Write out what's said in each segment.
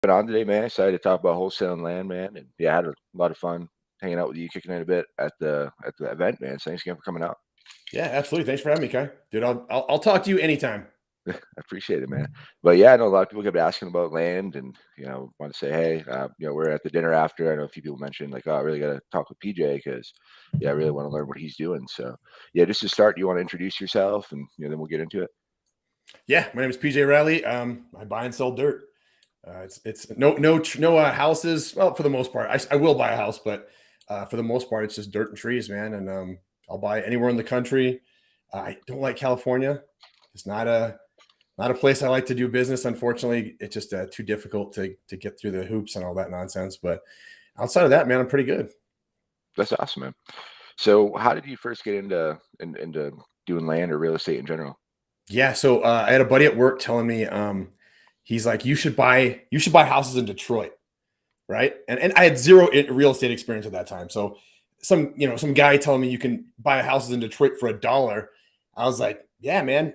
Been on today, man. Excited to talk about wholesaling land, man. And yeah, I had a lot of fun hanging out with you, kicking it a bit at the event, man. So thanks again for coming out. Yeah, absolutely. Thanks for having me, Kai. Dude, I'll talk to you anytime. I appreciate it, man. But yeah, I know a lot of people kept asking about land, and want to say, hey, we're at the dinner after. I know a few people mentioned like, oh, I really got to talk with PJ because, yeah, I really want to learn what he's doing. So yeah, just to start, you want to introduce yourself, and then we'll get into it. Yeah, my name is PJ Reilly. I buy and sell dirt. It's no houses. Well, for the most part, I will buy a house, but for the most part, it's just dirt and trees, man. And I'll buy anywhere in the country. I don't like California. It's not a place I like to do business. Unfortunately, it's just too difficult to get through the hoops and all that nonsense. But outside of that, man, I'm pretty good. That's awesome, man. So how did you first get into doing land or real estate in general? Yeah, so I had a buddy at work telling me, he's like, you should buy houses in Detroit, right? And I had zero real estate experience at that time. So some guy telling me you can buy houses in Detroit for $1. I was like, yeah, man.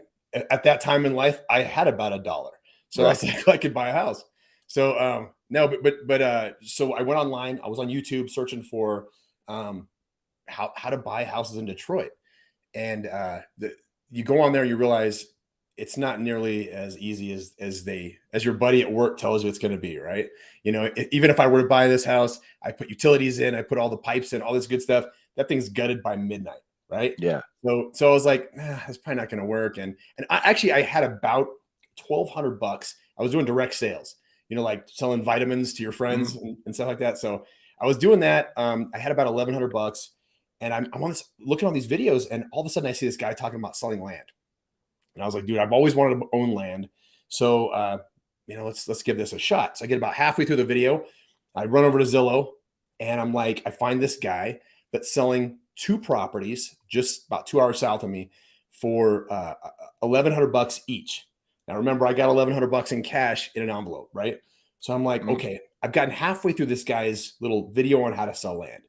At that time in life, I had about $1, so I Right. was like, I could buy a house. So no, so I went online. I was on YouTube searching for um, how to buy houses in Detroit, and you go on there, you realize it's not nearly as easy as your buddy at work tells you it's going to be, right? Even if I were to buy this house, I put utilities in, I put all the pipes in, all this good stuff. That thing's gutted by midnight, right? Yeah. So I was like, that's probably not going to work. And I had about $1,200. I was doing direct sales, like selling vitamins to your Mhm. friends and stuff like that. So I was doing that. I had about $1,100, and I'm on this looking on these videos, and all of a sudden I see this guy talking about selling land, and I was like, dude, I've always wanted to own land, so let's give this a shot. So I get about halfway through the video, I run over to Zillow, and I'm like, I find this guy that's selling two properties just about 2 hours south of me for $1,100 each. Now remember, I got $1,100 in cash in an envelope, right? So I'm like, Mhm. okay, I've gotten halfway through this guy's little video on how to sell land.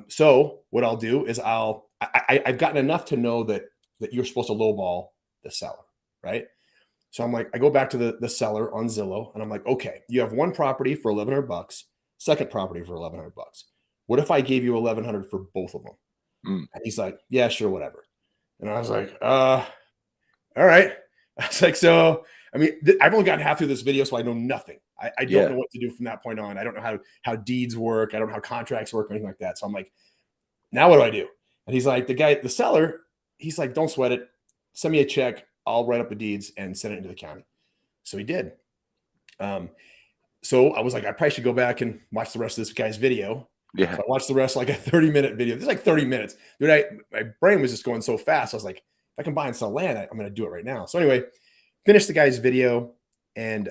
So what I'll do is I've gotten enough to know that you're supposed to lowball the seller, right? So I'm like, I go back to the seller on Zillow, and I'm like, okay, you have one property for $1,100, second property for $1,100. What if I gave you 1,100 for both of them? Mm. And he's like, yeah, sure, whatever. And I was like, all right. I was like, so I mean, I've only gotten half through this video, so I know nothing. I don't Yeah. know what to do from that point on. I don't know how deeds work. I don't know how contracts work or anything like that. So I'm like, now what do I do? And he's like, the seller, he's like, don't sweat it. Send me a check. I'll write up the deeds and send it into the county. So he did. Um, so I was like, I probably should go back and watch the rest of this guy's video. Yeah. So I watched the rest, like a 30-minute video. This is like 30 minutes. Dude, my brain was just going so fast. I was like, if I can buy and sell land, I'm going to do it right now. So anyway, finished the guy's video, and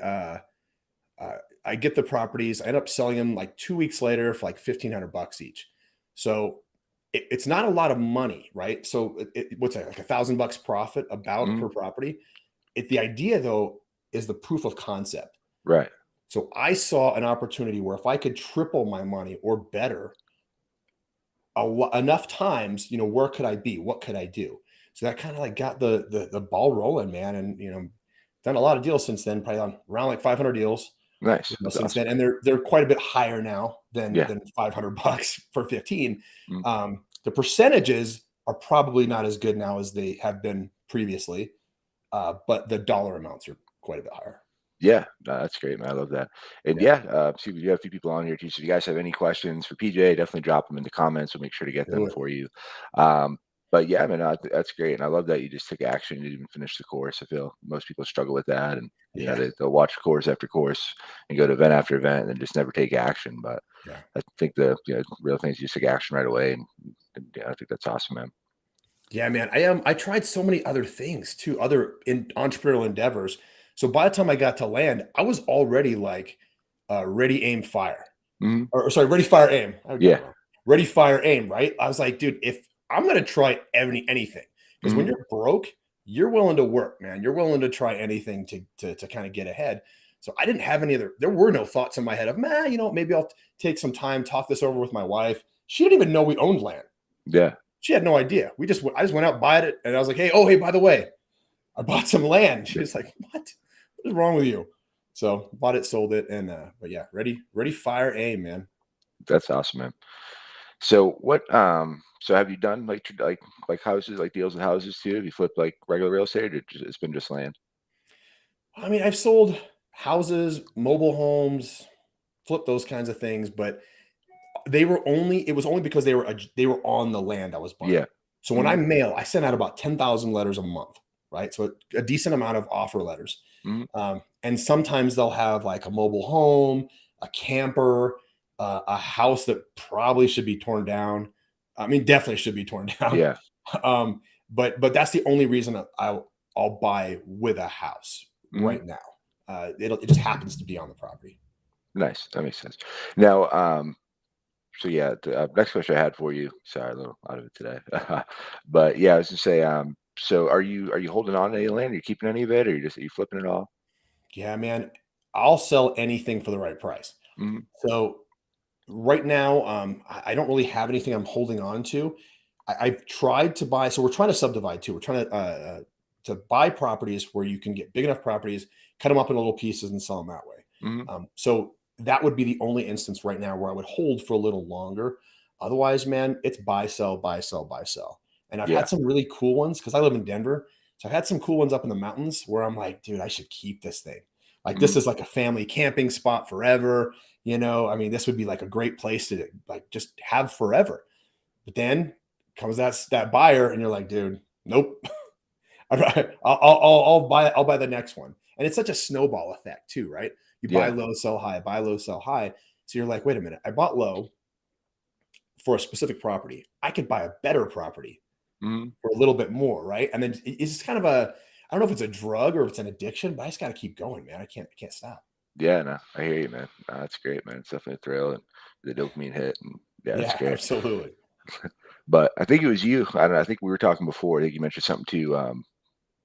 I get the properties. I end up selling them like 2 weeks later for like $1,500 each. So it's not a lot of money, right? So what's that, like $1,000 profit about Mhm. per property? The idea though is the proof of concept. Right. So I saw an opportunity where if I could triple my money or better enough times, where could I be? What could I do? So that kind of like got the ball rolling, man. And done a lot of deals since then, probably on around like 500 deals. Nice. That's Since awesome. then, and they're quite a bit higher now than Yeah. 500 bucks for 15. Mm. The percentages are probably not as good now as they have been previously, but the dollar amounts are quite a bit higher. Yeah. No, that's great, man. I love that. And Yeah, yeah, see, we have a few people on here too. So if you guys have any questions for PJ, definitely drop them in the comments. We'll make sure to get do them it. for you. Um, but yeah, man, that's great. And I love that you just took action. You didn't even finish the course. I feel most people struggle with that. And, Yeah, they'll watch course after course and go to event after event and then just never take action. But yeah, I think the real thing is you just take action right away. And yeah, I think that's awesome, man. yeah, man. I tried so many other things too, other entrepreneurial endeavors. So by the time I got to land, I was already like ready, aim, fire. Mhm. Or sorry, ready, fire, aim. I got it Yeah. wrong. Ready, fire, aim, right? I was like, dude, if I'm gonna try anything, because when Mhm. you're broke, you're willing to work, man. You're willing to try anything to kind of get ahead. So I didn't have any other. There were no thoughts in my head of, man, maybe I'll take some time, talk this over with my wife. She didn't even know we owned land. Yeah. She had no idea. I just went out, bought it, and I was like, hey, by the way, I bought some land. She was like, what? What is wrong with you? So bought it, sold it, and but yeah, ready, fire, aim, man. That's awesome, man. So what, so have you done like, like houses, like deals with houses too? Have you flipped like regular real estate or just, it's been just land? I mean, I've sold houses, mobile homes, flipped those kinds of things, but it was only because they were on the land I was buying. Yeah. So when I Mhm. mail, I send out about 10,000 letters a month, right? So a decent amount of offer letters. Mhm. And sometimes they'll have like a mobile home, a camper, a house that probably should be torn down. I mean, definitely should be torn down. Yeah. But that's the only reason I'll buy with a house Mhm. right now. It just happens to be on the property. Nice. That makes sense. Now, so yeah, the next question I had for you. Sorry, a little out of it today, but yeah, I was gonna say, so are you holding on to any land? Are you keeping any of it, or are you flipping it all? Yeah, man, I'll sell anything for the right price. Mhm. So right now, I don't really have anything I'm holding on to. I've tried to buy. So we're trying to subdivide too. We're trying to buy properties where you can get big enough properties, cut them up in little pieces, and sell them that way. Mhm. So that would be the only instance right now where I would hold for a little longer. Otherwise, man, it's buy, sell, buy, sell, buy, sell. And I've Yeah. had some really cool ones because I live in Denver. So I've had some cool ones up in the mountains where I'm like, dude, I should keep this thing. Like this Mhm. is like a family camping spot forever. I mean, this would be like a great place to like just have forever. But then comes that buyer, and you're like, dude, nope. I'll buy the next one. And it's such a snowball effect too, right? You buy Yeah. low, sell high, buy low, sell high. So you're like, wait a minute, I bought low for a specific property. I could buy a better property Mhm. for a little bit more, right? And then it's kind of I don't know if it's a drug or if it's an addiction, but I just got to keep going, man. I can't stop. Yeah. No, I hear you, man. No, that's great, man. It's definitely a thrill and the dopamine hit, and yeah, it's Yeah, great. absolutely. But I think it was you. I don't know. I think we were talking before. I think you mentioned something too. It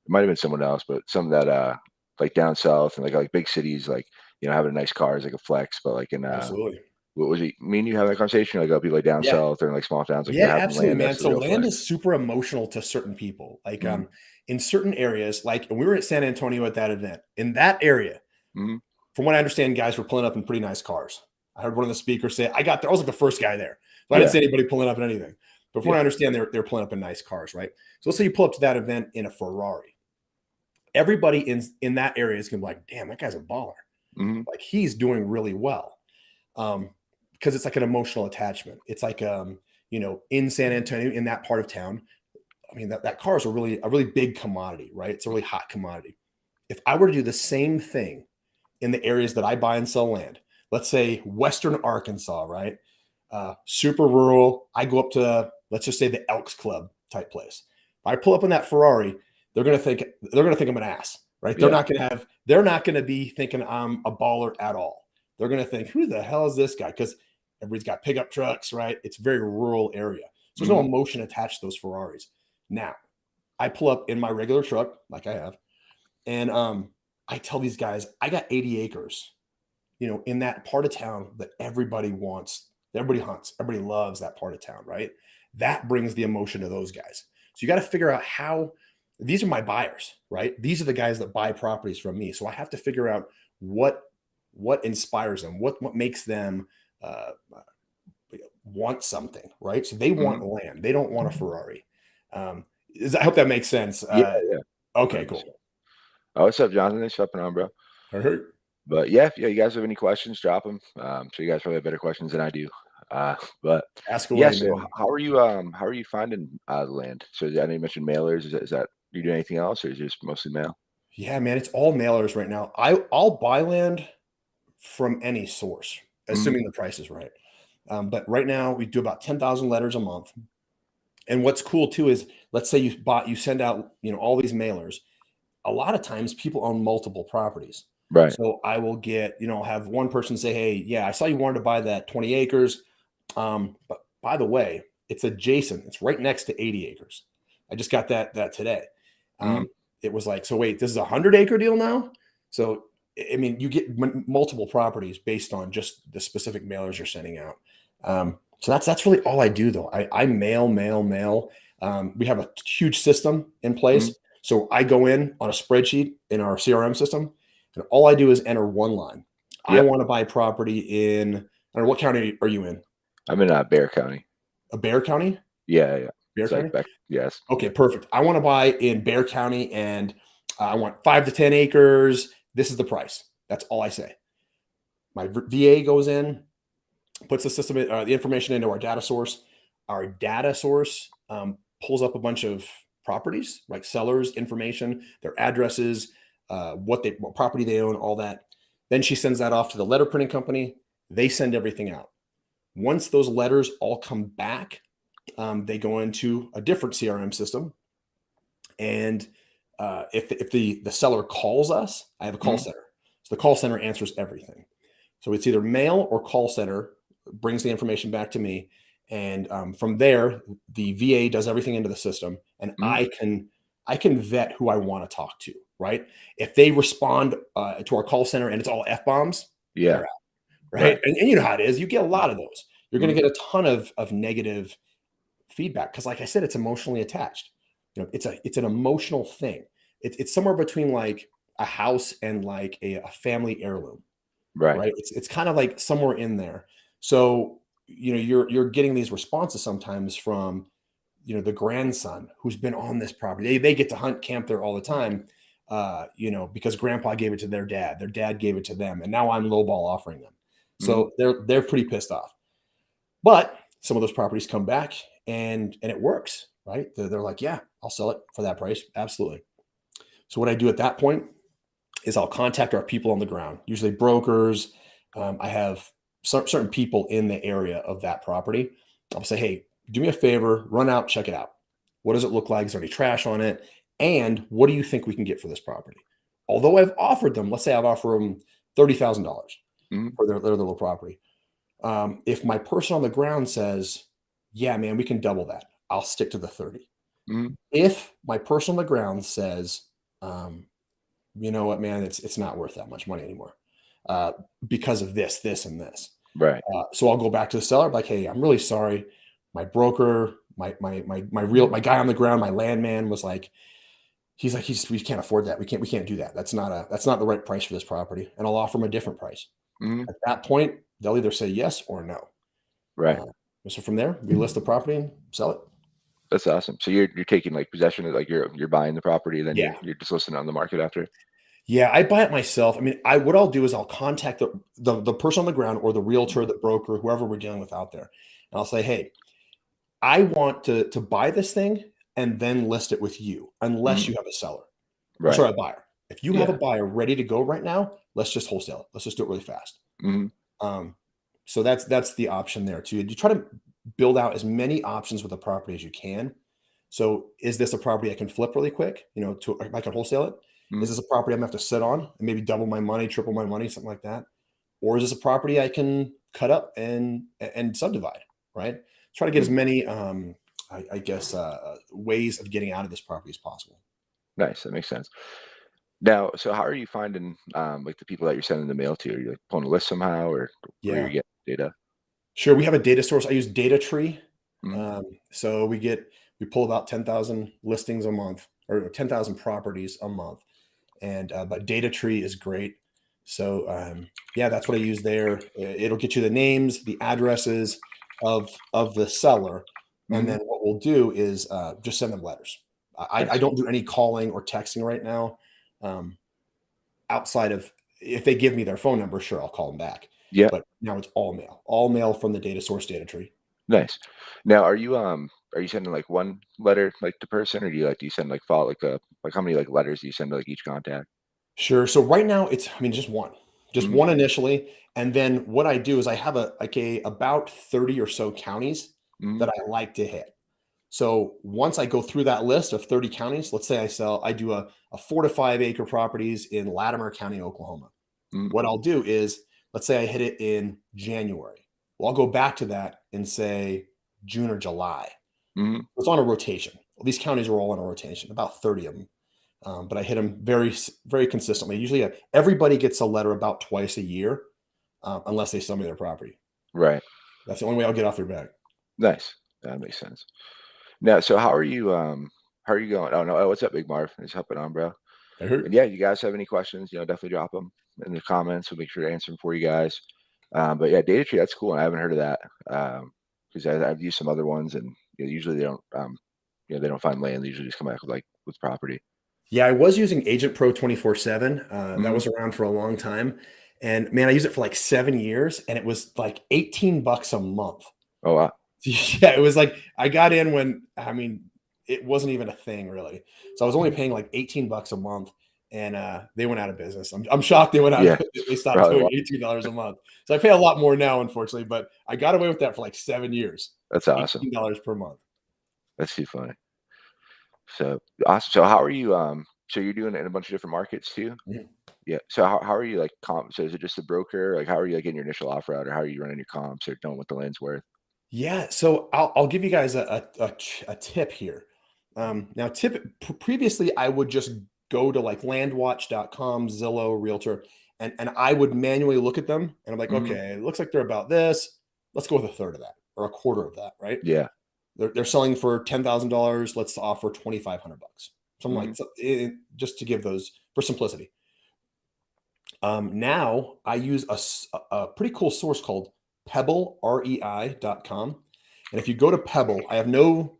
might have been someone else, but some of that, like down south and like big cities, like having a nice car is like a flex. But like in Absolutely. what was it? Me and you having that conversation? Like, people like down Yeah. south or in like small towns, like Yeah, having absolutely, land, man. that's the So real land flex. is super emotional to certain people. Like Mhm. in certain areas, like and we were at San Antonio at that event. In that area, Mhm. from what I understand, guys were pulling up in pretty nice cars. I heard one of the speakers say, I got there. I was like the first guy there. So I didn't Yeah. see anybody pulling up in anything. But from what I Yeah. understand, they're pulling up in nice cars, right? So let's say you pull up to that event in a Ferrari. Everybody in that area is gonna be like, damn, that guy's a baller. Mhm. Like he's doing really well. Um, because it's like an emotional attachment. It's like in San Antonio, in that part of town, I mean, that car is a really big commodity, right? It's a really hot commodity. If I were to do the same thing in the areas that I buy and sell land, let's say Western Arkansas, right? Super rural. I go up to, let's just say, the Elks Club type place. If I pull up in that Ferrari, they're gonna think I'm an ass, right? Yeah. They're not gonna be thinking I'm a baller at all. They're gonna think, who the hell is this guy? Because everybody's got pickup trucks, right? It's a very rural area. So there's no Mhm. emotion attached to those Ferraris. Now, I pull up in my regular truck, like I have, and I tell these guys, I got 80 acres, in that part of town that everybody wants, everybody hunts, everybody loves that part of town, right? That brings the emotion to those guys. So you got to figure out how these are my buyers, right? These are the guys that buy properties from me. So I have to figure out what inspires them, what makes them uh, want something, right? So they want Mhm. land. They don't want a Ferrari. I hope that makes sense. Yeah. Yeah. Okay, cool. 100%. Oh, what's up, Jonathan? Thanks for hopping on, bro. All right. But yeah, if you guys have any questions, drop them. So you guys probably have better questions than I do. But Ask yeah, away, so man. how are you finding the land? So I know you mentioned mailers. Is that you do anything else, or is it just mostly mail? Yeah, man, it's all mailers right now. I'll buy land from any source, Mhm. assuming the price is right. But right now we do about 10,000 letters a month. And what's cool too is let's say you send out, all these mailers. A lot of times people own multiple properties. Right. So I will get, I'll have one person say, hey, yeah, I saw you wanted to buy that 20 acres. But by the way, it's adjacent. It's right next to 80 acres. I just got that today. Mhm. Um, it was like, so wait, this is a 100-acre deal now? So, I mean, you get multiple properties based on just the specific mailers you're sending out. So that's really all I do, though. I mail, mail, mail. We have a huge system in Mhm. place. So I go in on a spreadsheet in our CRM system. And all I do is enter one line. I Yep. want to buy property in, I don't know, what county are you in? I'm in Bear County. A Bear County? Yeah, yeah. Bear It's like County? back. Yes. Okay, perfect. I want to buy in Bear County and I want 5 to 10 acres. This is the price. That's all I say. My VA goes in, puts the information into our data source. Our data source pulls up a bunch of properties, like sellers' information, their addresses, what property they own, all that. Then she sends that off to the letter printing company. They send everything out. Once those letters all come back, they go into a different CRM system. And if the seller calls us, I have a call Mhm. center. So the call center answers everything. So it's either mail or call center brings the information back to me, and from there the VA does everything into the system, and Mhm. I can vet who I want to talk to. Right? If they respond to our call center and it's all f bombs, they're Yeah. out. Right? Right. And you know how it is. You get a lot of those. You're going Mhm. to get a ton of negative feedback because, like I said, it's emotionally attached. It's an emotional thing. It's somewhere between like a house and like a family heirloom, Right. right? It's kind of like somewhere in there. So you're getting these responses sometimes from the grandson who's been on this property. They get to hunt camp there all the time, because grandpa gave it to their dad gave it to them, and now I'm lowball offering them. Mhm. So they're pretty pissed off. But some of those properties come back and it works, right? They're like, yeah, I'll sell it for that price. Absolutely. So what I do at that point is I'll contact our people on the ground, usually brokers. I have certain people in the area of that property. I'll say, hey, do me a favor, run out, check it out. What does it look like? Is there any trash on it? And what do you think we can get for this property? Although I've offered them, let's say I've offered them $30,000 Mhm. for their little property. If my person on the ground says, yeah, man, we can double that, I'll stick to the 30. Mhm. If my person on the ground says, um, you know what, man, it's not worth that much money anymore uh, because of this, and this. Right. So I'll go back to the seller, like, hey, I'm really sorry. My broker, my guy on the ground, my landman was like, we can't afford that. We can't do that. That's not the right price for this property. And I'll offer him a different price. Mhm. At that point, they'll either say yes or no. Right. Uh, so from there, we list the property and sell it. That's awesome. So you're taking like possession of like you're buying the property, then Yeah. you're just listing it on the market after. Yeah, I buy it myself. I mean, I what I'll do is I'll contact the person on the ground or the realtor, the broker, whoever we're dealing with out there. And I'll say, "Hey, I want to buy this thing and then list it with you unless Mhm. you have a seller. Or Right. sorry, a buyer. If you have a Yeah. buyer ready to go right now, let's just wholesale it. Let's just do it really fast." Mhm. Um, so that's the option there too. You try to build out as many options with a property as you can. So is this a property I can flip really quick? I can wholesale it. Is Mhm. this a property I'm gonna have to sit on and maybe double my money, triple my money, something like that? Or is this a property I can cut up and subdivide? Right. Try to get as Mhm. many I guess ways of getting out of this property as possible. Nice. That makes sense. Now, so how are you finding like the people that you're sending the mail to? Are you like pulling a list somehow, or where you're Yeah. getting data? Sure, we have a data source. I use Data Tree. Mhm. So we pull about 10,000 listings a month or 10,000 properties a month. And but Data Tree is great. So yeah, that's what I use there. It'll get you the names, the addresses of the seller, and Mhm. then what we'll do is just send them letters. I Nice. don't do any calling or texting right now. Outside of if they give me their phone number, sure, I'll call them back. Yeah. But now it's all mail from the data source Data Tree. Nice. Now, are you sending like one letter like to person, or do you send like follow like how many like letters do you send to like each contact? Sure. So right now I mean, just Mhm. one initially. And then what I do is I have about 30 or so counties Mhm. that I like to hit. So once I go through that list of 30 counties, let's say I do a 4 to 5 acre properties in Latimer County, Oklahoma. Mhm. What I'll do is, let's say I hit it in January. Well, I'll go back to that in say June or July. Mhm. It's on a rotation. Well, these counties are all on a rotation, about 30 of them. But I hit them very consistently. Usually, everybody gets a letter about twice a year, unless they sell me their property. Right. That's the only way I'll get off their back. Nice. That makes sense. Now, so how are you going? Oh no, what's up, Big Marv? Just hopping on, bro. I heard. And yeah, you guys have any questions, definitely drop them in the comments. We'll make sure to answer them for you guys. But yeah, data tree, that's cool. I haven't heard of that. Because I've used some other ones, and usually they don't, they don't find land. They usually just come back with property. Yeah, I was using Agent Pro 24/7. That Hmm. was around for a long time. And man, I used it for like 7 years and it was like $18 a month. Oh wow. Yeah, it was like I got in when I mean it wasn't even a thing really. So I was only paying like $18 a month and they went out of business. I'm shocked they went out Yeah, of they stopped probably doing why. $18 a month. So I pay a lot more now, unfortunately, but I got away with that for like 7 years. That's awesome. $18 per month. That's too funny. So awesome. So how are you? So you're doing it in a bunch of different markets too? Mhm. Yeah. So how are you like comp? So is it just a broker? Like how are you like getting your initial offer out, or how are you running your comps, or knowing what the land's worth? Yeah, so I'll give you guys a tip here. Now, previously, I would just go to like landwatch.com, Zillow, Realtor, and I would manually look at them, and I'm like, Hmm. okay, it looks like they're about this. Let's go with a third of that or a quarter of that, right? Yeah. They're selling for $10,000. Let's offer $2,500, something Hmm. like just to give those for simplicity. Now I use a pretty cool source called Pebble, REI.com. And if you go to Pebble, I have no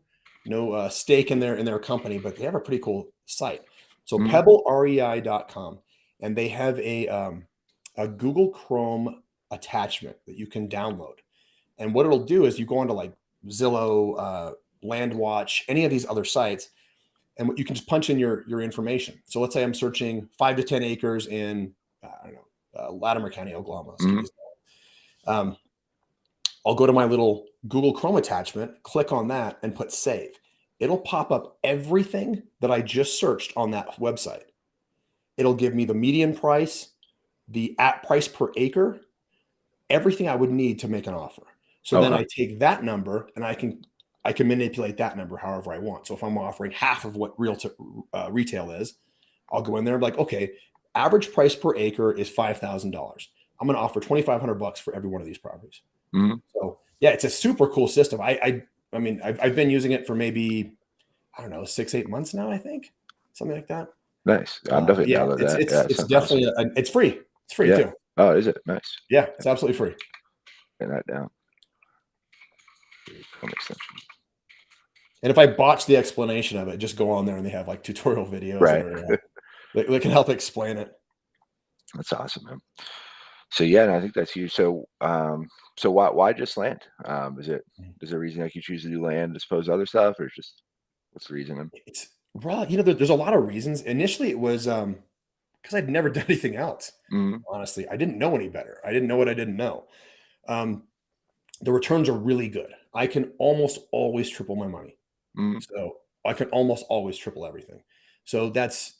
stake in their company, but they have a pretty cool site. So Hmm. Pebble, REI.com, and they have a Google Chrome attachment that you can download. And what it'll do is you go onto like Zillow, Landwatch, any of these other sites, and what you can just punch in your information. So let's say I'm searching 5 to 10 acres in I don't know Latimer County, Oklahoma. Let's keep Hmm. these. Um, I'll go to my little Google Chrome attachment, click on that, and put save. It'll pop up everything that I just searched on that website. It'll give me the median price, the at price per acre, everything I would need to make an offer. So then Okay. I take that number and I can manipulate that number however I want. So if I'm offering half of what retail is, I'll go in there and be like, okay, average price per acre is $5,000. I'm going to offer $2,500 for every one of these properties. Hmm. So yeah, it's a super cool system. I mean, I've been using it for maybe I don't know 6 8 months now. I think something like that. Nice. I'm definitely Yeah, download it's that. it's Yeah, it it's sounds awesome. definitely it's free. It's free Yeah. too. Oh, is it? Nice. Yeah, it's absolutely free. Get that down. Chrome extension. And if I botch the explanation of it, just go on there and they have like tutorial videos that Right. are they can help explain it. That's awesome, man. So yeah, and I think that's huge. So why just land? Is there a reason like you choose to do land as opposed to other stuff, or just what's the reason? It's raw. There's a lot of reasons. Initially, it was because I'd never done anything else. Mm-hmm. Honestly, I didn't know any better. I didn't know what I didn't know. Um, the returns are really good. I can almost always triple my money. Mm-hmm. So I can almost always triple everything. So that's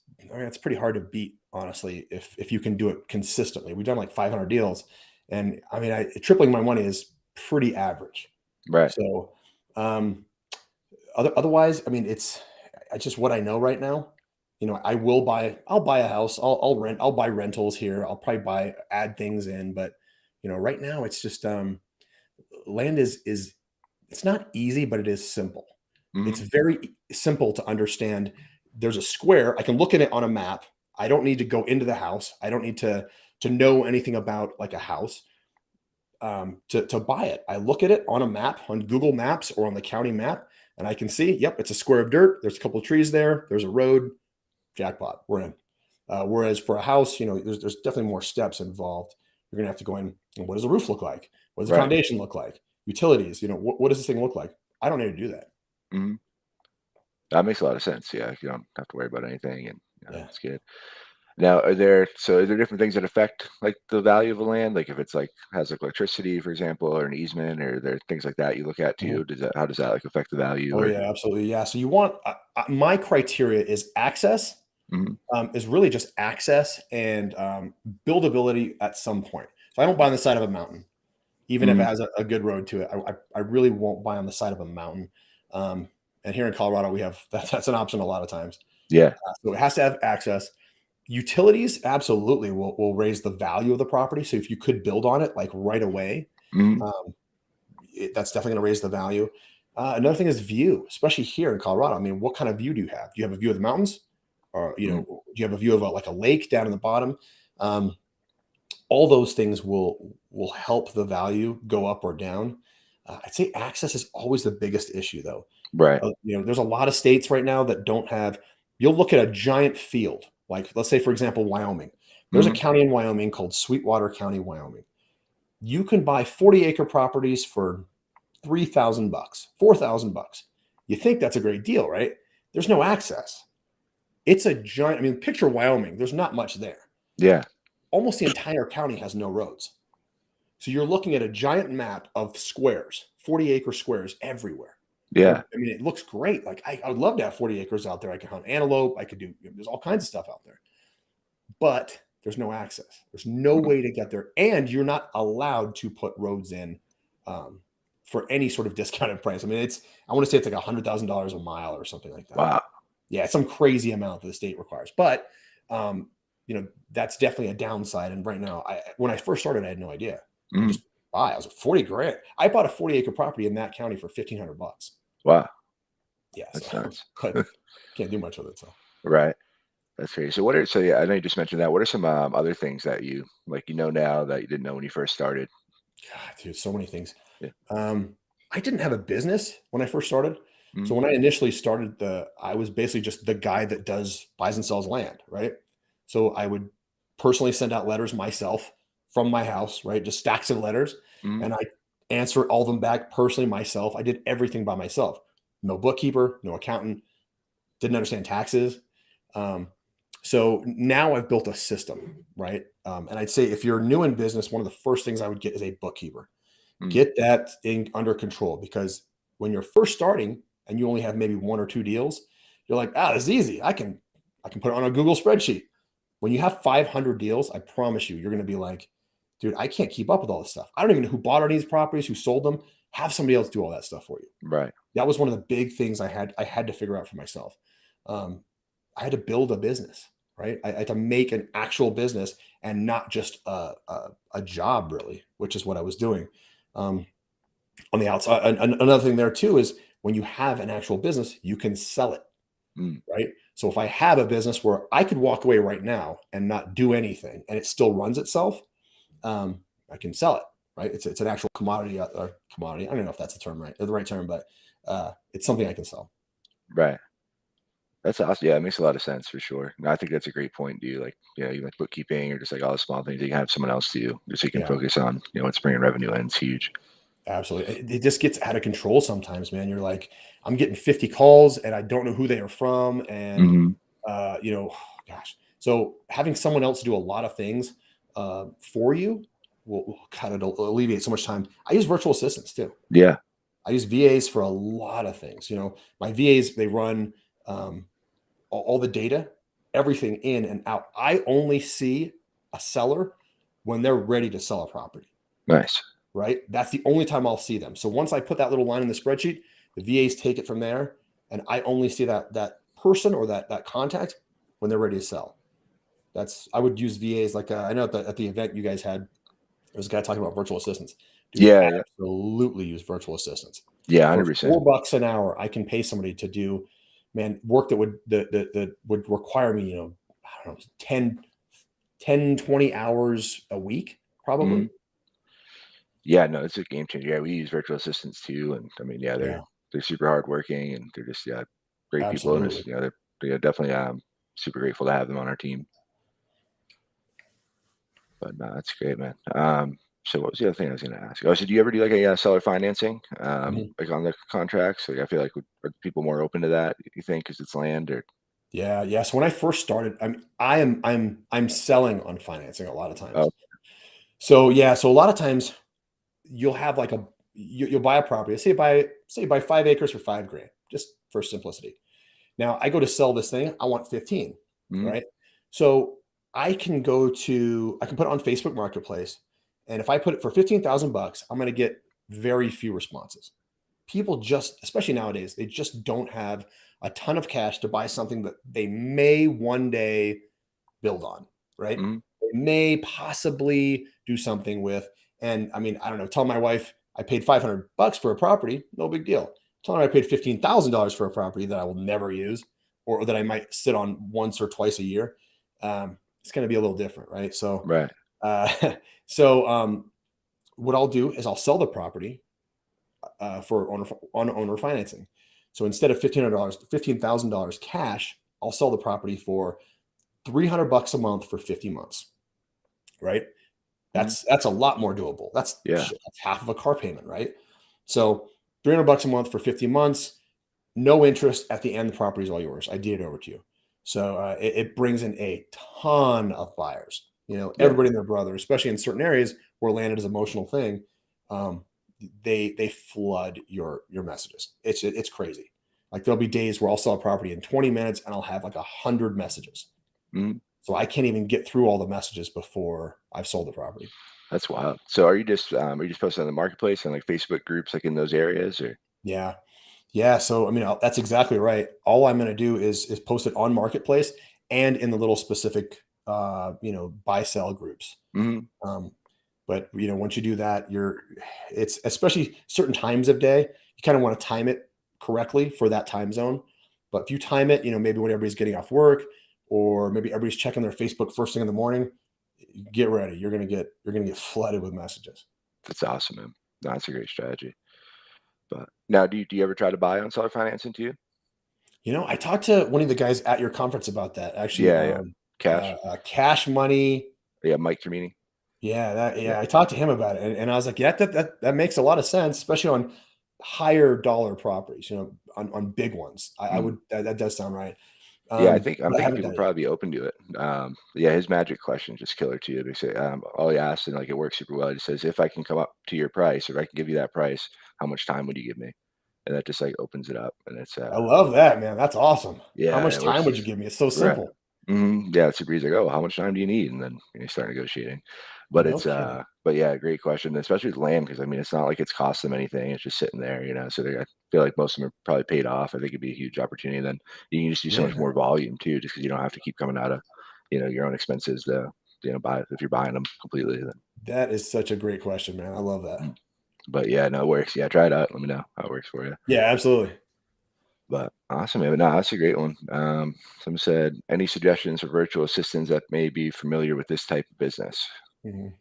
pretty hard to beat, honestly, if you can do it consistently. We've done like 500 deals, and I mean, tripling my money is pretty average. Right. So, um, otherwise, I mean, it's just what I know right now. I'll buy a house. I'll buy rentals here. I'll probably add things in, but right now it's just land is it's not easy, but it is simple. It's Mm-hmm. very simple to understand. There's a square. I can look at it on a map. I don't need to go into the house. I don't need to know anything about like a house to buy it. I look at it on a map on Google Maps or on the county map, and I can see, yep, it's a square of dirt. There's a couple of trees there. There's a road. Jackpot. We're in. Whereas for a house, there's definitely more steps involved. You're gonna have to go in. And what does the roof look like? What does the Right. foundation look like? Utilities. What does this thing look like? I don't need to do that. Mm-hmm. That makes a lot of sense. Yeah, you don't have to worry about anything, and Yeah. it's good. Now, are there different things that affect like the value of the land? Like if it's like has like electricity, for example, or an easement, or are there things like that you look at Mhm. too? How does that like affect the value? Oh Or yeah, absolutely. Yeah. So you want my criteria is access. Mhm. Is really just access and buildability at some point. So I don't buy on the side of a mountain, even if it Mhm. has a good road to it. I really won't buy on the side of a mountain. Um, and here in Colorado, we have that's an option a lot of times. Yeah. So it has to have access. Utilities absolutely will raise the value of the property. So if you could build on it like right away, Mhm. um, that's definitely going to raise the value. Another thing is view, especially here in Colorado. I mean, what kind of view do you have? Do you have a view of the mountains? or, Mm. do you have a view of like a lake down in the bottom? Um, all those things will help the value go up or down. I'd say access is always the biggest issue, though. Right. There's a lot of states right now that don't have. You'll look at a giant field, like let's say, for example, Wyoming. There's a Mm. county in Wyoming called Sweetwater County, Wyoming. You can buy 40-acre properties for $3,000, $4,000. You think that's a great deal, right? There's no access. It's a giant. I mean, picture Wyoming. There's not much there. Yeah. Almost the entire county has no roads. So you're looking at a giant map of squares, 40-acre squares everywhere. Yeah. I mean, it looks great. Like I would love to have 40 acres out there. I could hunt antelope. I could do, there's all kinds of stuff out there, but there's no access. There's no Mm. way to get there. And you're not allowed to put roads in um, for any sort of discounted price. I mean, I want to say it's like $100,000 a mile or something like that. Wow. Yeah, some crazy amount that the state requires. But, that's definitely a downside. And right now, when I first started, I had no idea. I Mm. just I was at 40 grand. I bought a 40-acre property in that county for $1,500. Wow. Yeah, That's so nuts. but can't do much with it. So Right. That's crazy. So yeah, I know you just mentioned that. What are some other things that you like now that you didn't know when you first started? God, dude, so many things. Yeah. I didn't have a business when I first started. So Mm. when I initially started, I was basically just the guy that buys and sells land, right? So I would personally send out letters myself from my house, right? Just stacks of letters, Mm. and I answer all of them back personally myself. I did everything by myself. No bookkeeper, no accountant, didn't understand taxes. Um, so now I've built a system, right? And I'd say if you're new in business, one of the first things I would get is a bookkeeper. Mm. Get that thing under control, because when you're first starting and you only have maybe one or two deals, you're like, this is easy. I can put it on a Google spreadsheet. When you have 500 deals, I promise you, you're going to be like, dude, I can't keep up with all this stuff. I don't even know who bought any of these properties, who sold them. Have somebody else do all that stuff for you. Right. That was one of the big things I had to figure out for myself. Um, I had to build a business, right? I had to make an actual business and not just a job, really, which is what I was doing. Um, on the outside, another thing there too is when you have an actual business, you can sell it, Mm. right? So if I have a business where I could walk away right now and not do anything, and it still runs itself, I can sell it, right? It's an actual commodity or commodity. I don't know if that's the term, right, or the right term, but it's something I can sell. Right. That's awesome. Yeah, it makes a lot of sense for sure. No, I think that's a great point. Do you like, even like bookkeeping or just like all the small things that you can have someone else do, just so you can Yeah. focus on, what's bringing revenue in. It's huge. Absolutely. It just gets out of control sometimes, man. You're like, I'm getting 50 calls and I don't know who they are from. And, Hmm. gosh. So having someone else do a lot of things for you will kind of alleviate so much time. I use virtual assistants too. Yeah. I use VAs for a lot of things. My VAs, they run um, all the data, everything in and out. I only see a seller when they're ready to sell a property, Nice. right? That's the only time I'll see them. So once I put that little line in the spreadsheet, the VAs take it from there, and I only see that person or that contact when they're ready to sell. I would use VAs like I know at the event you guys had, there was a guy talking about virtual assistants. Dude, Yeah. Yeah. absolutely use virtual assistants. Yeah. For 100%. $4 an hour, I can pay somebody to do, man, work that would require me, I don't know, 20 hours a week, probably. Hmm. Yeah. No, it's a game changer. Yeah, we use virtual assistants too, and I mean, yeah, Yeah, they're super hardworking and they're just great people, and absolutely. it's they're definitely super grateful to have them on our team. But no, that's great, man. So what was the other thing I was going to ask? Oh, so do you ever do like a seller financing, Mhm. like on the contracts? Like, I feel like are people more open to that? You think because it's land or? Yeah, yeah. So when I first started, I'm selling on financing a lot of times. Oh. So yeah, so a lot of times you'll have like you'll buy a property. Say you buy 5 acres for 5 grand, just for simplicity. Now I go to sell this thing. I want 15, Mm. right? So I can put it on Facebook Marketplace, and if I put it for 15,000 bucks, I'm going to get very few responses. People just, especially nowadays, they just don't have a ton of cash to buy something that they may one day build on, right? Mm. They may possibly do something with. And I mean, I don't know, tell my wife I paid 500 bucks for a property, no big deal. Tell her I paid $15,000 for a property that I will never use or that I might sit on once or twice a year, it's going to be a little different, right? So, Right. uh, so what I'll do is I'll sell the property for owner financing. So instead of $15,000 cash, I'll sell the property for $300 a month for 50 months. Right? Mhm. That's a lot more doable. Yeah. That's half of a car payment, right? So $300 a month for 50 months, no interest. At the end, the property is all yours. I deed it over to you. So it brings in a ton of buyers. Yeah. Everybody and their brother, especially in certain areas where land is an emotional thing. Um, they flood your messages. It's crazy. Like there'll be days where I'll sell a property in 20 minutes and I'll have like 100 messages. Mhm. So I can't even get through all the messages before I've sold the property. That's wild. So are you just posting on the marketplace and like Facebook groups like in those areas or? Yeah. Yeah, so I mean, that's exactly right. All I'm going to do is post it on marketplace and in the little specific buy sell groups. Mhm. Um, but once you do that, it's especially certain times of day, you kind of want to time it correctly for that time zone. But if you time it, maybe when everybody's getting off work or maybe everybody's checking their Facebook first thing in the morning, get ready. You're gonna get flooded with messages. That's awesome, man. No, that's a great strategy. But now do you ever try to buy on seller financing too? I talked to one of the guys at your conference about that. Actually, Yeah, yeah. Cash? Cash Money. Yeah, Mike Termini. Yeah, Yeah. I talked to him about it, and I was like, yeah, that makes a lot of sense, especially on higher dollar properties, on big ones. I Mhm. would that does sound right. Yeah, I'm But I thinking haven't people done it yet. probably be open to it. Yeah, his magic question just killer too. They say, all he asked and like it works super well. He says, if I can come up to your price, or if I can give you that price, how much time would you give me? And that just like opens it up. And it's I love that, man. That's awesome. How yeah, much it time works. would you give me? It's so Right. simple. Yeah, it's super easy. Like, oh, how much time do you need? And then you start negotiating. But No kidding. but yeah, great question, especially with land, because I mean, it's not like it's cost them anything. It's just sitting there, So I feel like most of them are probably paid off. I think it'd be a huge opportunity. Then you can just do so much Yeah, more volume too, just because you don't have to keep coming out of, your own expenses to, buy if you're buying them completely. Then, that is such a great question, man. I love that. mm. But yeah, no, it works. Yeah, try it out. Let me know how it works for you. Yeah, absolutely. But awesome, man. No, that's a great one. Some said, any suggestions for virtual assistants that may be familiar with this type of business? Mhm.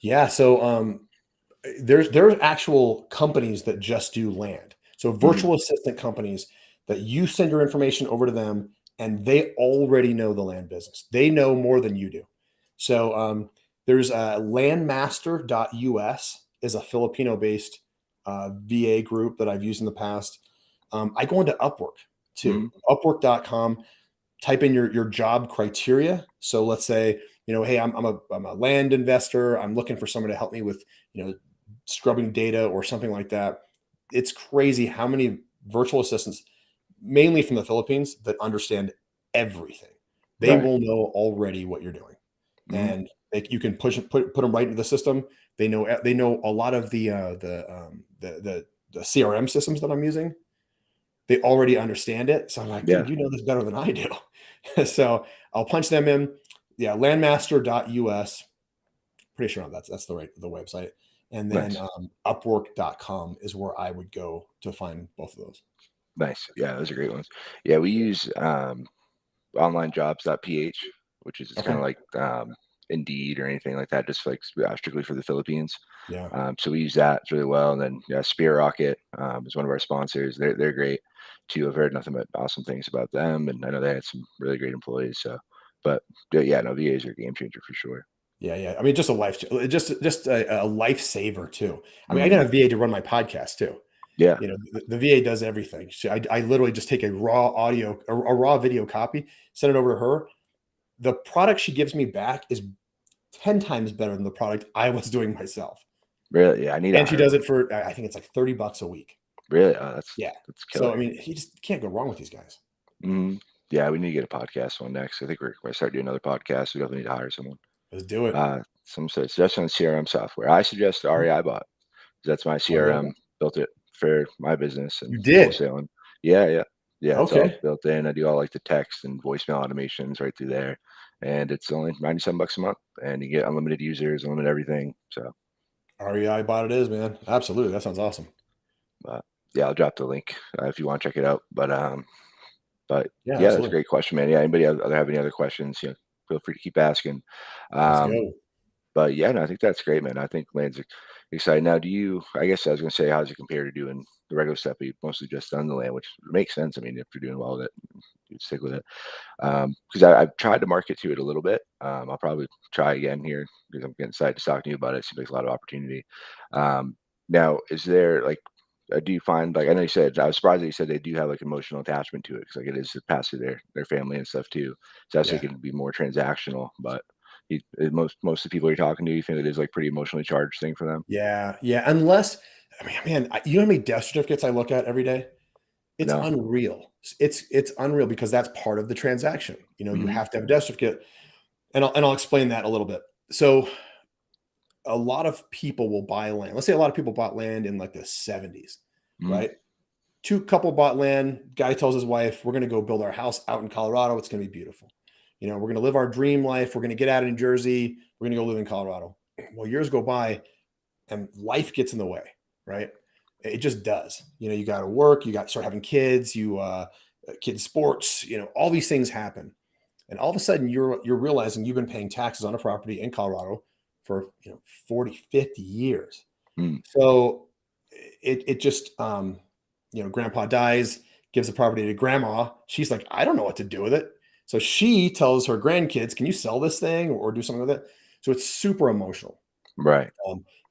Yeah, so there's actual companies that just do land. So Mhm. virtual assistant companies that you send your information over to them and they already know the land business. They know more than you do. So there's landmaster.us is a Filipino based VA group that I've used in the past. I go into Upwork too. Mhm. Upwork.com, type in your job criteria. So let's say, hey, I'm a land investor. I'm looking for someone to help me with, scrubbing data or something like that. It's crazy how many virtual assistants, mainly from the Philippines, that understand everything. They Right. will know already what you're doing, Mhm. and you can put them right into the system. They know a lot of the CRM systems that I'm using. They already understand it. So I'm like, dude, Yeah. you know this better than I do. So I'll punch them in. Yeah, landmaster.us. Pretty sure that's the website. And then Nice. upwork.com is where I would go to find both of those. Nice. Yeah, those are great ones. Yeah, we use onlinejobs.ph, which is it's kind Okay. of like Indeed or anything like that, just like strictly for the Philippines. Yeah. So we use that really well. And then yeah, Spear Rocket is one of our sponsors. They're great too. I've heard nothing but awesome things about them, and I know they had some really great employees. So, but yeah, no, VAs are a game changer for sure. Yeah, yeah. I mean, just a lifesaver too. I mean, I Mhm. got a VA to run my podcast too. Yeah, The VA does everything. I literally just take a raw audio, a raw video copy, send it over to her. The product she gives me back is 10 times better than the product I was doing myself. really. Yeah, I need to And she hire does one. it for, I think it's like $30 a week. Really, oh, that's Yeah. that's So, I killer. mean, you just can't go wrong with these guys. Mhm. Yeah, we need to get a podcast one next. I think we're gonna start doing another podcast. We definitely need to hire someone. Let's do it. Some said suggestion on CRM software. I suggest REI bot. That's my Oh, yeah. CRM. Built it for my business and You did. wholesaling. Yeah, yeah, yeah. It's all Okay. built in. I do all like the text and voicemail automations right through there, and it's only 97 bucks a month, and you get unlimited users, unlimited everything. So, REI bot it is, man. Absolutely. That sounds awesome. but yeah, I'll drop the link if you want to check it out. But But Yeah, yeah, that's a absolutely. great question, man. Yeah, anybody have any other questions? Feel free to keep asking. Let's Um, go. but yeah, no, I think that's great, man. I think land's exciting. Now, do you? I guess I was gonna say, how does it compare to doing the regular stuff? But you've mostly just done the land, which makes sense. I mean, if you're doing well with it, you stick with it. Because I've tried to market to it a little bit. I'll probably try again here because I'm getting excited to talk to you about it. It seems like a lot of opportunity. Um, now, is there like, do you find like I know you said I was surprised that you said they do have like emotional attachment to it because like it is passed through their family and stuff too. So I was Yeah. thinking it'd be more transactional, but most of the people you're talking to, you think it is like pretty emotionally charged thing for them? Yeah. Yeah. Unless, I mean, man, you know how many death certificates I look at every day? It's No. unreal. It's unreal because that's part of the transaction. You Hmm. have to have a death certificate, and I'll explain that a little bit. So a lot of people will buy land. Let's say a lot of people bought land in like the 70s, Hmm. right? Two couple bought land. Guy tells his wife, "We're going to go build our house out in Colorado. It's going to be beautiful. We're going to live our dream life. We're going to get out of New Jersey. We're going to go live in Colorado." Well, years go by, and life gets in the way, right? It just does. You got to work. You got to start having kids. Kids sports. All these things happen, and all of a sudden you're realizing you've been paying taxes on a property in Colorado for 40, 50 years. Mm. So it just grandpa dies, gives the property to grandma. She's like, I don't know what to do with it. So she tells her grandkids, can you sell this thing or do something with it? So it's super emotional. Right.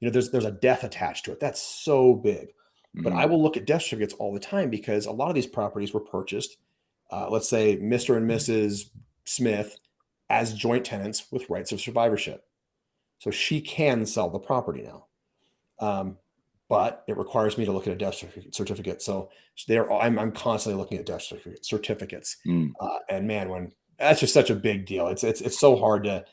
There's a death attached to it. That's so big. But I Hmm. will look at death certificates all the time because a lot of these properties were purchased, let's say Mr. and Mrs. Smith as joint tenants with rights of survivorship. So she can sell the property now. But it requires me to look at a death certificate. So I'm constantly looking at death certificates. Mm. And man, when that's just such a big deal. It's so hard to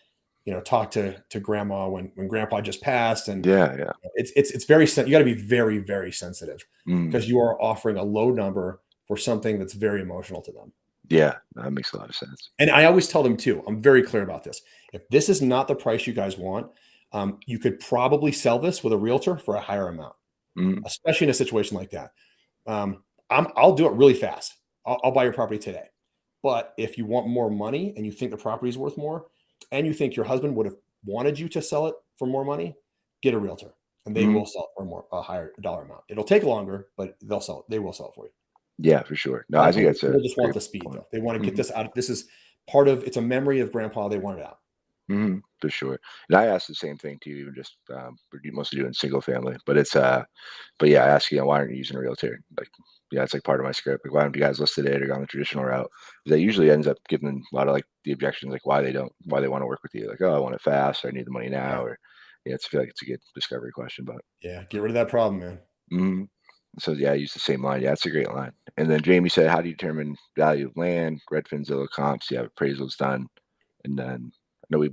talk to grandma when grandpa just passed, and Yeah. Yeah. it's very you got to be very, very sensitive Mm. because you are offering a low number for something that's very emotional to them. Yeah. That makes a lot of sense. And I always tell them too, I'm very clear about this. If this is not the price you guys want, you could probably sell this with a realtor for a higher amount, Mm. especially in a situation like that. I'll do it really fast. I'll buy your property today. But if you want more money and you think the property is worth more, and you think your husband would have wanted you to sell it for more money, get a realtor, and they Mm. will sell it for a higher dollar amount. It'll take longer, but they'll sell it. They will sell it for you. Yeah, for sure. A No, lot I of think people, that's a people just want great the speed point. though. They want to get Mhm, this out. This is part of it's a memory of grandpa. They want it out. mhm, for sure. And I asked the same thing too, even just we're mostly doing single family, but but yeah, I asked why aren't you using a realtor? Like, yeah, it's like part of my script. Like, why haven't you guys listed it or gone the traditional route? 'Cause that usually ends up giving a lot of like the objections, like why they want to work with you. Like, oh, I want it fast, or I need the money Yeah, now, or yeah, I feel like it's a good discovery question, but. yeah. Get rid of that problem, man. Mhm. So yeah, I use the same line. Yeah, that's a great line. And then Jamie said, "How do you determine value of land? Redfin, Zillow comps. You have appraisals done." And then no,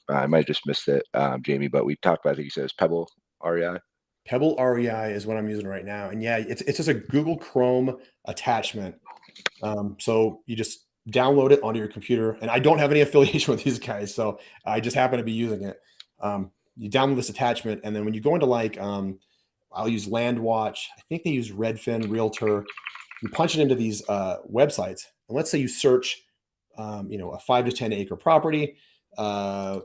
I might have just missed it, Jamie, but we talked about. I think he says Pebble REI. Pebble REI is what I'm using right now, and yeah, it's just a Google Chrome attachment. So you just download it onto your computer, and I don't have any affiliation with these guys, so I just happen to be using it. You download this attachment, and then when you go into I'll use LandWatch. I think they use Redfin, Realtor. You punch it into these websites, and let's say you search, a 5 to 10 acre property uh,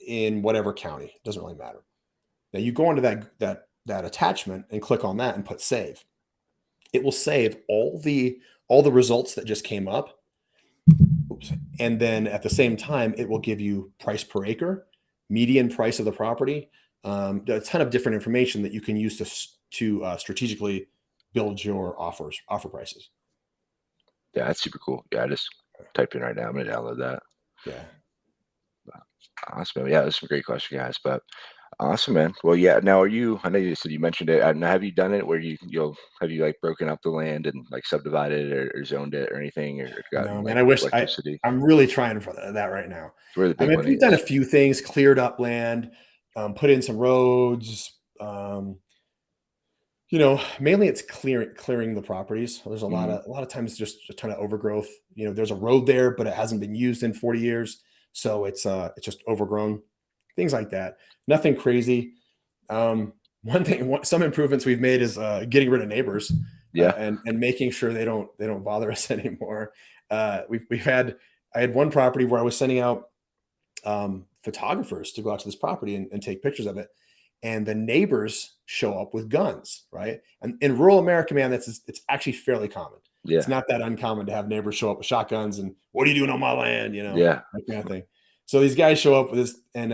in whatever county. It doesn't really matter. Now you go into that attachment and click on that and put save. It will save all the results that just came up. Oops. And then at the same time, it will give you price per acre, median price of the property, a ton of different information that you can use to strategically build your offer prices. Yeah, that's super cool. Yeah, I just typed in right now. I'm gonna download that. Yeah. Awesome. Yeah, that's a great question, guys. But awesome, man. Well, yeah. Now, are you? I know you said you mentioned it. Now, have you done it where you'll have you like broken up the land and like subdivided or zoned it or anything or No, gotten man. like I wish electricity? I'm really trying for that right now. It's where the I big mean, money we've done a is. few things, cleared up land, put in some roads. Mainly it's clearing the properties. There's Hmm. a lot of times just a ton of overgrowth. There's a road there, but it hasn't been used in 40 years, so it's just overgrown. Things like that. Nothing crazy. Some improvements we've made is getting rid of neighbors Yeah. and making sure they don't bother us anymore. I had one property where I was sending out photographers to go out to this property and take pictures of it. And the neighbors show up with guns, right? And in rural America, man, it's actually fairly common. It's Yeah. not that uncommon to have neighbors show up with shotguns and what are you doing on my land, Yeah. that kind of thing. So these guys show up with this, and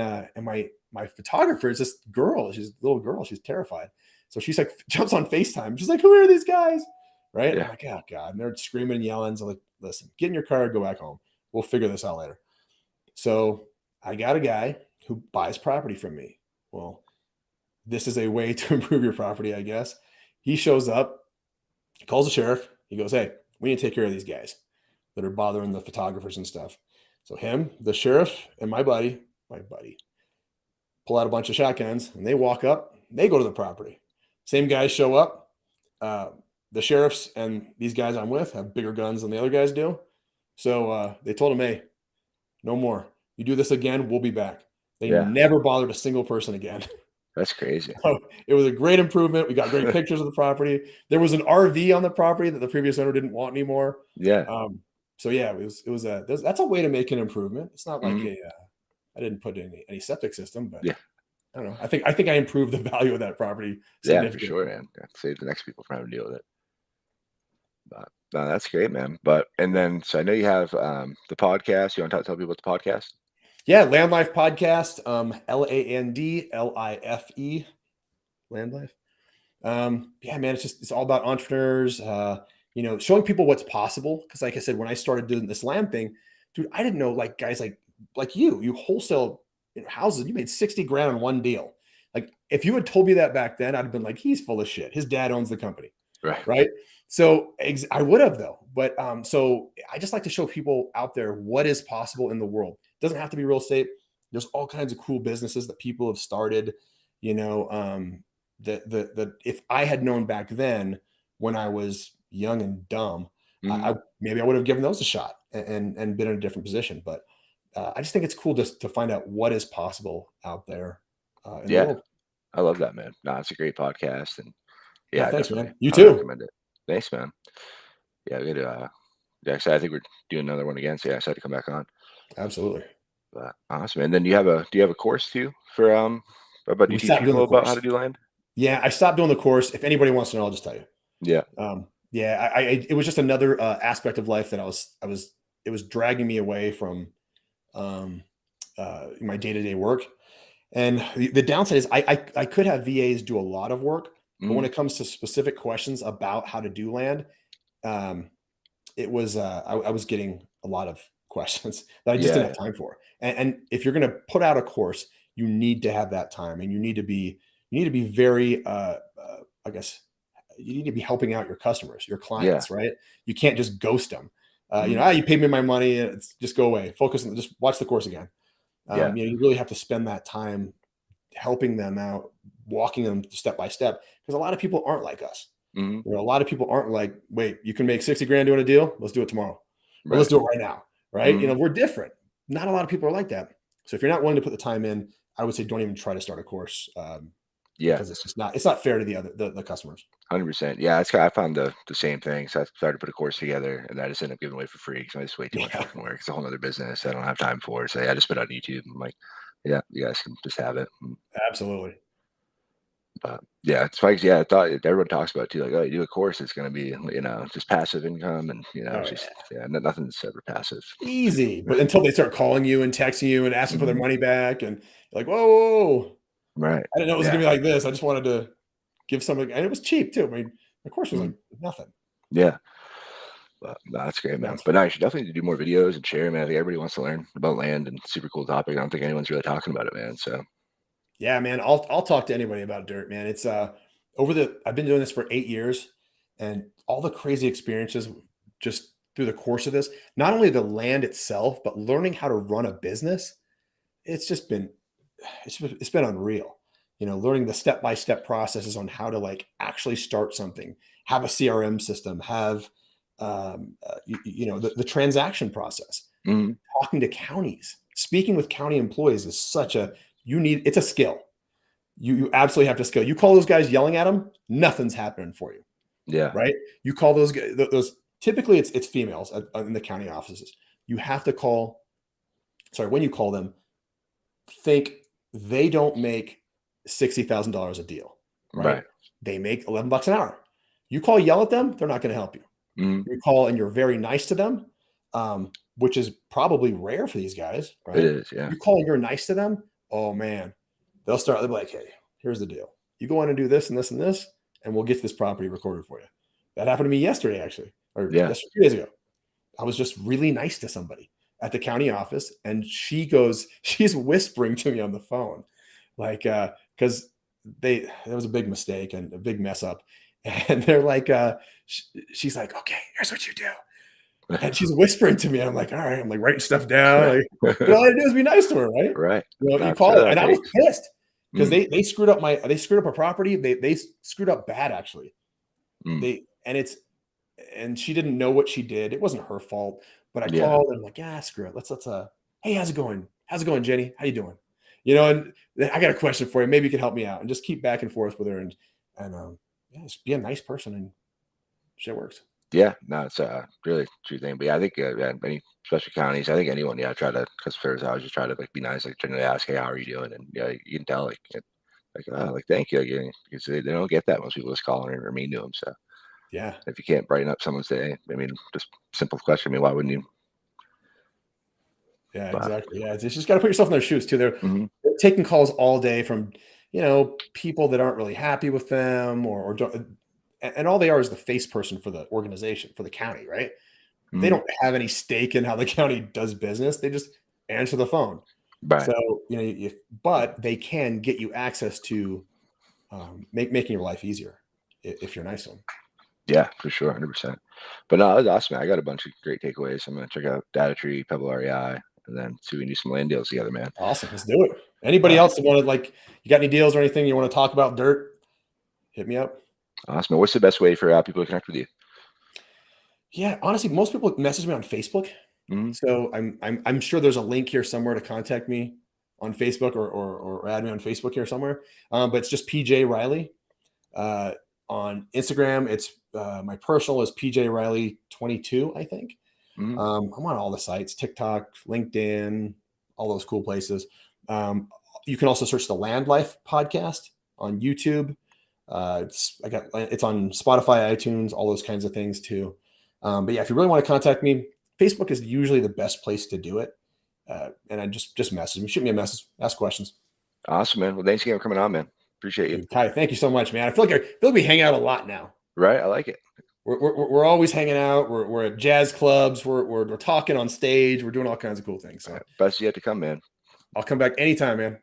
my photographer is this girl. She's a little girl. She's terrified. So she's like jumps on FaceTime. She's like, "Who are these guys?" Right? I'm Yeah. like, "Oh God!" And they're screaming and yelling. So I'm like, "Listen, get in your car, go back home. We'll figure this out later." So I got a guy who buys property from me. Well, this is a way to improve your property, I guess. He shows up, calls the sheriff. He goes, "Hey, we need to take care of these guys that are bothering the photographers and stuff." So him, the sheriff, and my buddy, pull out a bunch of shotguns and they walk up. They go to the property. Same guys show up. Uh, the sheriffs and these guys I'm with have bigger guns than the other guys do. So they told him, "Hey, no more. You do this again, we'll be back." They Yeah. never bothered a single person again. That's crazy. So it was a great improvement. We got great pictures of the property. There was an RV on the property that the previous owner didn't want anymore. Yeah. So yeah, that's a way to make an improvement. It's not like Mhm. I didn't put in any septic system, but Yeah. I don't know. I think I improved the value of that property Yeah, for significantly. sure, man. Yeah, save the next people from having to deal with it. But no, that's great, man. But and then so I know you have the podcast. You want to tell people about the podcast? Yeah, Land Life podcast, LANDLIFE, Land Life. Yeah, man, it's all about entrepreneurs, showing people what's possible. Cause like I said, when I started doing this land thing, dude, I didn't know like guys like you wholesale houses, you made 60 grand on one deal. Like if you had told me that back then, I'd have been like, he's full of shit. His dad owns the company. Right. Right. So I would have though, but so I just like to show people out there what is possible in the world. It doesn't have to be real estate. There's all kinds of cool businesses that people have started, you know, the if I had known back then when I was young and dumb, Mhm. I maybe I would have given those a shot and been in a different position. But I just think it's cool just to find out what is possible out there in the Yeah, world. I love that, man. No, it's a great podcast, and Yeah, yeah, I thanks, definitely man. You highly too. recommend it. Thanks, man. Yeah, good. Yeah, excited. I think we're doing another one again. So yeah, excited to come back on. Absolutely. But awesome. And then do you have a course too for about do you We teach stopped doing people the about how to course. do land? Yeah, I stopped doing the course. If anybody wants to know, I'll just tell you. Yeah. Yeah, it was just another aspect of life that it was dragging me away from um, my day to day work. And the downside is I could have VAs do a lot of work, but when Mhm. it comes to specific questions about how to do land, um, I was getting a lot of questions that I just didn't Yeah. have time for. And if you're going to put out a course, you need to have that time, and you need to be very I guess you need to be helping out your customers, your Yeah. clients, right? You can't just ghost them. Mhm. You paid me my money, it's just go away. Focus on just watch the course again. Yeah. You really have to spend that time helping them out, walking them step by step, because a lot of people aren't like us. Mhm. A lot of people aren't like, wait, you can make 60 grand doing a deal. Let's do it tomorrow. Or let's Right. do it right now. Right. Mhm. We're different. Not a lot of people are like that. So if you're not willing to put the time in, I would say don't even try to start a course Yeah. because it's not fair to the customers. 100%. Yeah, I found the same thing. So I started to put a course together, and I just ended up giving away for free because I just way too much Yeah, fucking work. It's a whole other business I don't have time for. So yeah, I just put it on YouTube. I'm like, yeah, you guys can just have it. absolutely. But yeah, it's like yeah, I thought everyone talks about it too. Like, oh, you do a course, it's gonna be just passive income, and Oh it's yeah. just yeah, nothing's ever passive. Easy. But until they start calling you and texting you and asking for their Mhm. money back, and you're like, whoa, whoa, whoa. Right. I didn't know it was gonna Yeah. be like this. I just wanted to give something, and it was cheap too. I mean, the course was Mhm. like nothing. Yeah. But no, that's great, man. Nuts. But no, you should definitely do more videos and share, man. I think everybody wants to learn about land and super cool topic. I don't think anyone's really talking about it, man. So Yeah, man. I'll talk to anybody about dirt, man. It's I've been doing this for 8 years, and all the crazy experiences just through the course of this, not only the land itself, but learning how to run a business. It's just been it's been unreal. Learning the step-by-step processes on how to like actually start something, have a CRM system, have the transaction process, mhm. talking to counties, speaking with county employees is such a it's a skill. You absolutely have to skill. You call those guys yelling at them, nothing's happening for you, Yeah. right? You call those guys, those typically it's females in the county offices. You have to call. Sorry, when you call them, think they don't make $60,000 a deal, right? Right. They make $11 an hour. You call, yell at them, they're not going to help you. Mhm. You call and you're very nice to them, which is probably rare for these guys, It right? is, yeah. You call and you're nice to them, oh man, they'll be like, hey, here's the deal. You go in and do this and this and this, and we'll get this property recorded for you. That happened to me yesterday, actually, or Yeah. yesterday, 2 days ago. I was just really nice to somebody at the county office, and she's whispering to me on the phone, like, because there was a big mistake and a big mess up, and they're like, she's like, okay, here's what you do, and she's whispering to me, and I'm like, all right, I'm like writing stuff down, like, but all I do is be nice to her, right? Right. You That's call it, all and it I was takes. pissed because Mm, they screwed up they screwed up a property, they screwed up bad actually, mm. they and it's and she didn't know what she did. It wasn't her fault, but I Yeah. called and I'm like, yeah, screw it. Let's hey, how's it going? How's it going, Jenny? How you doing? You know, and then I got a question for you. Maybe you can help me out and just keep back and forth with her and yeah, just be a nice person and shit works. Yeah. No, it's a really true thing. But yeah, I think yeah, any especially counties, I think anyone, yeah, try to customer service. I always just try to like be nice, like generally ask, hey, how are you doing? And yeah, you can tell like like thank you again because they don't get that most people just calling or mean to them. So Yeah. if you can't brighten up someone's day, I mean, just simple question. I mean, why wouldn't you? Yeah, But exactly. Yeah. It's just got to put yourself in their shoes too. mhm, They're taking calls all day from, people that aren't really happy with them or don't, and all they are is the face person for the organization, for the county, right? They mhm, don't have any stake in how the county does business. They just answer the phone. right. So, but they can get you access to making your life easier if you're nice to them. Yeah, for sure, 100%. But no, that was awesome, man. I got a bunch of great takeaways. I'm gonna check out Data Tree, Pebble REI, and then see if we can do some land deals together, man. Awesome. Let's do it. Anybody Uh, else that wanted, like, you got any deals or anything you want to talk about dirt? Hit me up. awesome. What's the best way for people to connect with you? Yeah, honestly, most people message me on Facebook. Mhm, So I'm sure there's a link here somewhere to contact me on Facebook or add me on Facebook here somewhere. But it's just PJ Riley. Uh, on Instagram, it's my personal is PJ Riley 22, I think. mhm, I'm on all the sites, TikTok, LinkedIn, all those cool places. Um, you can also search the Land Life podcast on YouTube. It's on Spotify, iTunes, all those kinds of things too. But yeah, if you really want to contact me, Facebook is usually the best place to do it. And I just message me, shoot me a message, ask questions. awesome, man. Well, thanks again for coming on, man. Appreciate you. Dude, Ty, thank you so much, man. I feel like we hang out a lot now. Right, I like it. We're always hanging out. We're at jazz clubs. We're talking on stage. We're doing all kinds of cool things. So Best yet to come, man. I'll come back anytime, man.